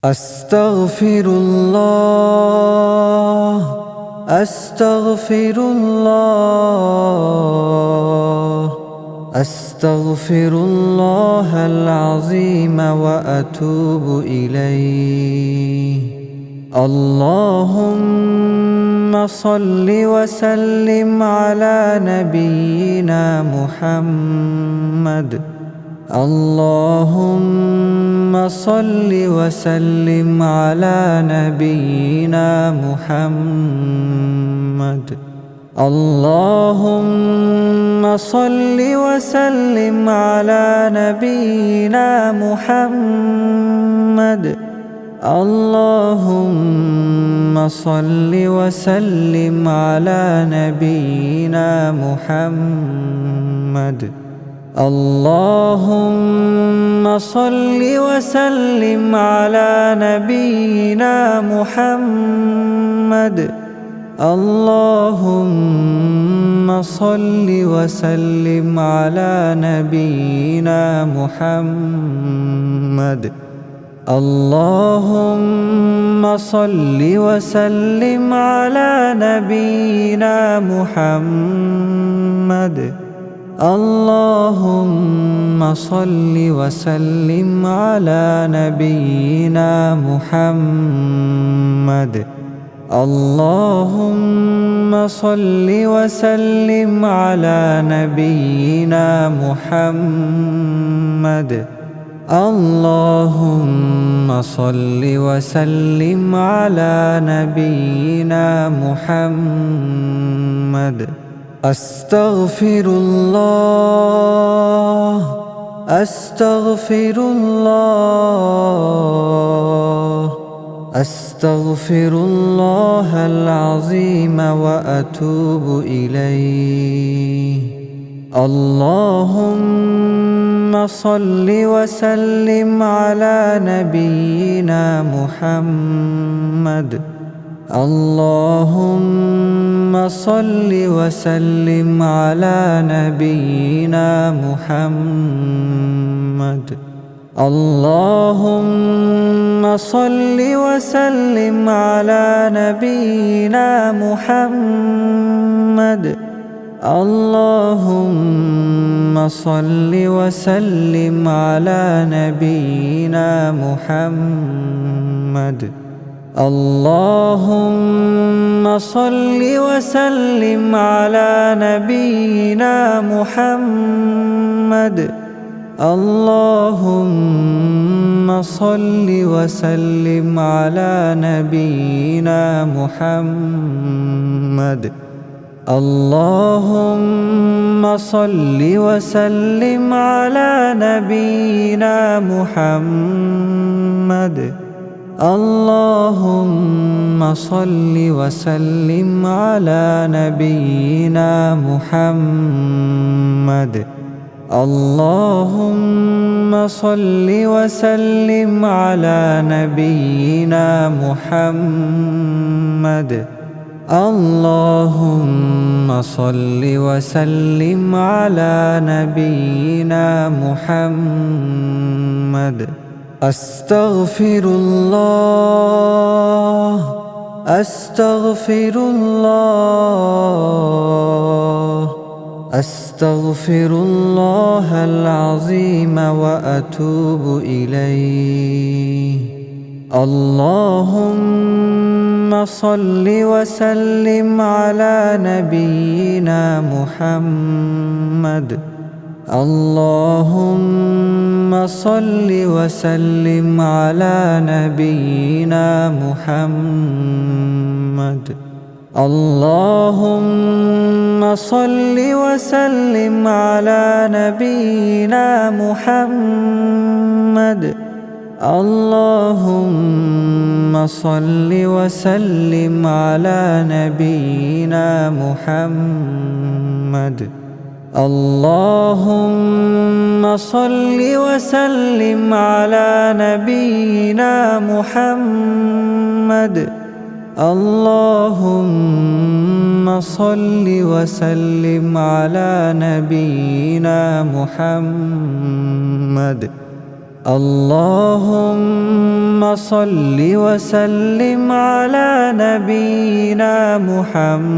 أستغفر الله أستغفر الله أستغفر الله العظيم وأتوب إليه. اللهم صل وسلم على نبينا محمد. اللهم صل وسلم على نبينا محمد. اللهم صل وسلم على نبينا محمد. اللهم صل وسلم على نبينا محمد. اللهم صل وسلم على نبينا محمد. اللهم صل وسلم على نبينا محمد. اللهم صل وسلم على نبينا محمد. اللهم صل وسلم على نبينا محمد. اللهم صل وسلم على نبينا محمد. اللهم صل وسلم على نبينا محمد. أستغفر الله أستغفر الله أستغفر الله العظيم وأتوب إليه. اللهم صل وسلم على نبينا محمد. اللهم صل وسلم على نبينا محمد. اللهم صل وسلم على نبينا محمد. اللهم صل وسلم على نبينا محمد. اللهم صل وسلم على نبينا محمد. اللهم صل وسلم على نبينا محمد. اللهم صل وسلم على نبينا محمد. اللهم صل وسلم على نبينا محمد. اللهم صل وسلم على نبينا محمد. اللهم صل وسلم على نبينا محمد. أستغفر الله أستغفر الله أستغفر الله العظيم وأتوب إليه. اللهم صل وسلم على نبينا محمد. اللهم صل وسلم على نبينا محمد. اللهم صل وسلم على نبينا محمد. اللهم صل وسلم على نبينا محمد. اللهم صل وسلم على نبينا محمد. اللهم صل وسلم على نبينا محمد. اللهم صل وسلم على نبينا محمد.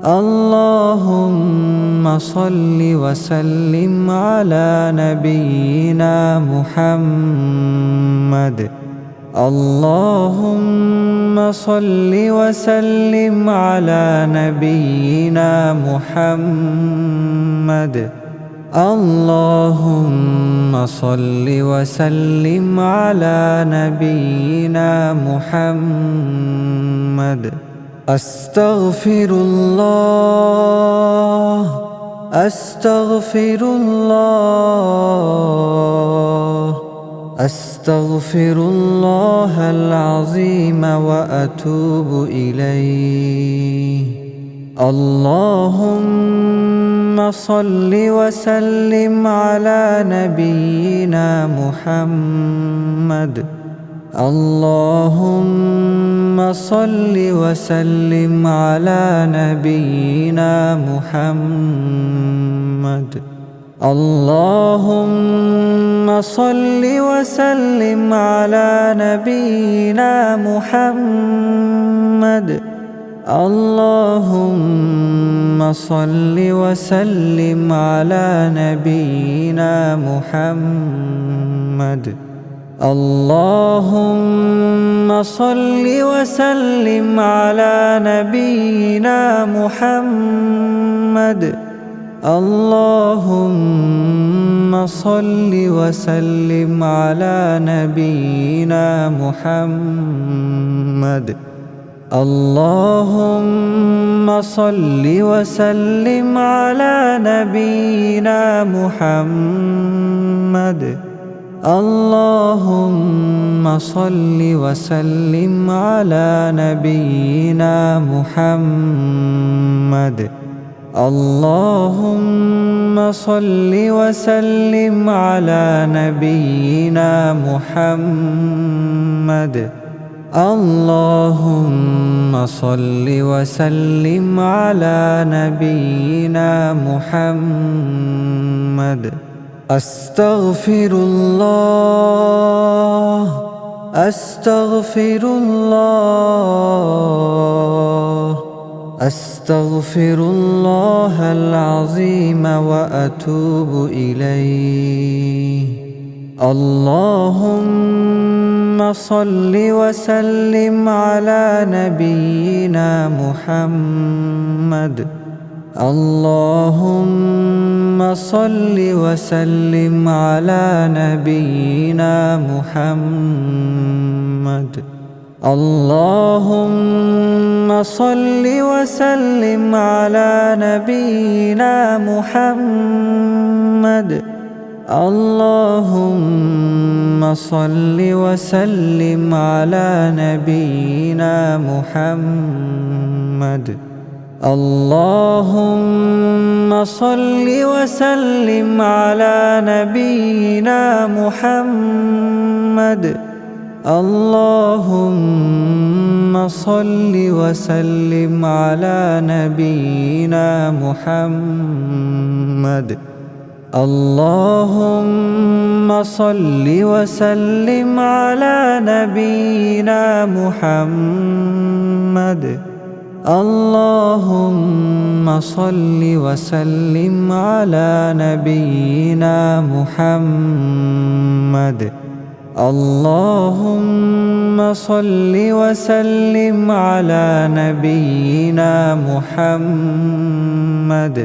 اللهم صل وسلم على نبينا محمد. اللهم صل وسلم على نبينا محمد. اللهم صل وسلم على نبينا محمد. أستغفر الله أستغفر الله أستغفر الله العظيم وأتوب إليه. اللهم صل وسلم على نبينا محمد. اللهم صل وسلم على نبينا محمد. اللهم صل وسلم على نبينا محمد. اللهم صل وسلم على نبينا محمد. اللهم صل وسلم على نبينا محمد. اللهم صل وسلم على نبينا محمد. اللهم صل وسلم على نبينا محمد. اللهم صل وسلم على نبينا محمد. اللهم صل وسلم على نبينا محمد. اللهم صل وسلم على نبينا محمد. أستغفر الله أستغفر الله أستغفر الله العظيم وأتوب إليه. اللهم صل وسلم على نبينا محمد. اللهم صل وسلم على نبينا محمد. اللهم صل وسلم على نبينا محمد. اللهم صل وسلم على نبينا محمد. اللهم صل وسلم على نبينا محمد. اللهم صل وسلم على نبينا محمد. اللهم صل وسلم على نبينا محمد. اللهم صل وسلم على نبينا محمد. اللهم صل وسلم على نبينا محمد.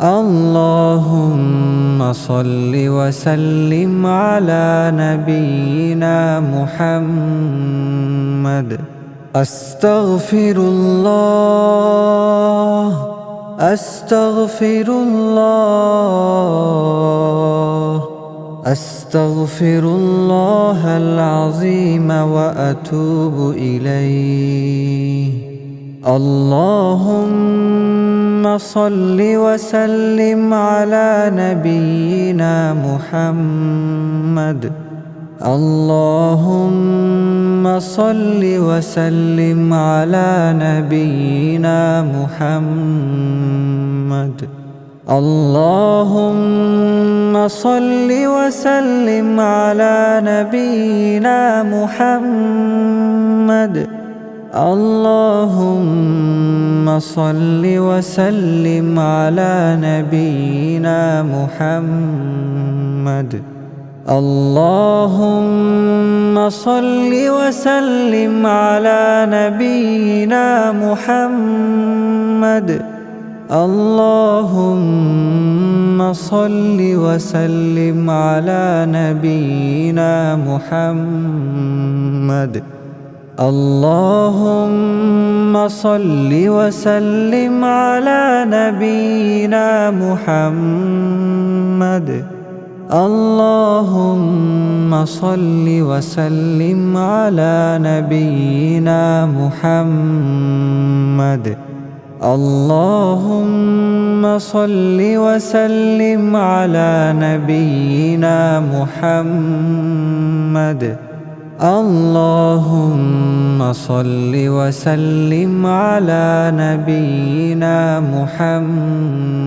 اللهم صل وسلم على نبينا محمد. أستغفر الله أستغفر الله أستغفر الله العظيم وأتوب إليه. اللهم صل وسلم على نبينا محمد. اللهم صل وسلم على نبينا محمد. اللهم صل وسلم على نبينا محمد. اللهم صل وسلم على نبينا محمد. اللهم صل وسلم على نبينا محمد. اللهم صل وسلم على نبينا محمد. اللهم صل وسلم على نبينا محمد. اللهم صل وسلم على نبينا محمد. اللهم صل وسلم على نبينا محمد. اللهم صل وسلم على نبينا محمد.